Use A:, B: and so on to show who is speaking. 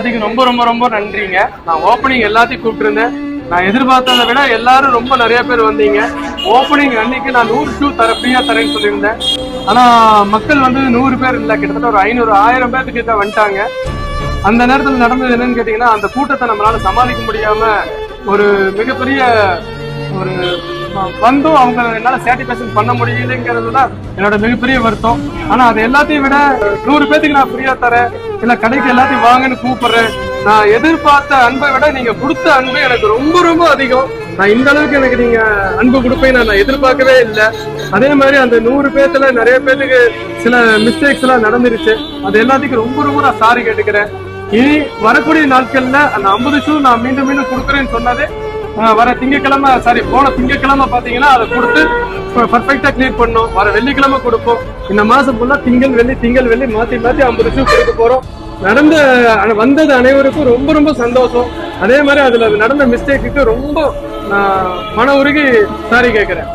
A: எல்லாத்துக்கும் ரொம்ப ரொம்ப ரொம்ப நன்றிங்க. நான் ஓப்பனிங் எல்லாத்தையும் கூப்பிட்டுருந்தேன். நான் எதிர்பார்த்ததை விட எல்லாரும் ரொம்ப நிறைய பேர் வந்தீங்க. ஓப்பனிங் அன்னைக்கு நான் 100 ஷூ ஃப்ரீயா தரேன்னு சொல்லியிருந்தேன். ஆனா மக்கள் வந்து 100 பேர் இல்லை, கிட்டத்தட்ட ஒரு 500 1000 பேர்த்துக்கிட்ட வந்துட்டாங்க. அந்த நேரத்தில் நடந்தது என்னன்னு கேட்டீங்கன்னா, அந்த கூட்டத்தை நம்மளால சமாளிக்க முடியாம ஒரு மிகப்பெரிய ஒரு வந்தும் அவங்க என்னால சாட்டிஸ்பேக்ஷன் பண்ண முடியலைங்கிறது தான் என்னோட மிகப்பெரிய வருத்தம். ஆனா அது எல்லாத்தையும் விட 100 பேத்துக்கு நான் ஃப்ரீயா தரேன், இல்ல கடைக்கு எல்லாத்தையும் வாங்கன்னு கூப்பிடுறேன். நான் எதிர்பார்த்த அன்பை விட நீங்க கொடுத்த அன்பு எனக்கு ரொம்ப ரொம்ப அதிகம். நான் இந்த அளவுக்கு எனக்கு நீங்க அன்பு கொடுப்பேன்னு நான் எதிர்பார்க்கவே இல்லை. அதே மாதிரி அந்த 100 பேத்துல நிறைய பேருக்கு சில மிஸ்டேக்ஸ் எல்லாம் நடந்துருச்சு. அது எல்லாத்துக்கும் ரொம்ப ரொம்ப நான் சாரி கேட்டுக்கிறேன். இனி வரக்கூடிய நாட்கள்ல அந்த 50 ஷூ நான் மீண்டும் மீண்டும் கொடுக்குறேன்னு சொன்னது வர திங்கக்கிழமை, சாரி போன திங்கக்கிழமை பாத்தீங்கன்னா அதை கொடுத்து பர்ஃபெக்டா கிளியர் பண்ணோம். வர வெள்ளிக்கிழமை கொடுப்போம். இந்த மாசம் ஃபுல்லா திங்கள் வெள்ளி மாத்தி 50 ஷூ கொடுக்க போறோம். வந்தது அனைவருக்கும் ரொம்ப ரொம்ப சந்தோஷம். அதே மாதிரி அதுல நடந்த மிஸ்டேக்கு ரொம்ப மன உருகி சாரி கேட்கிறேன்.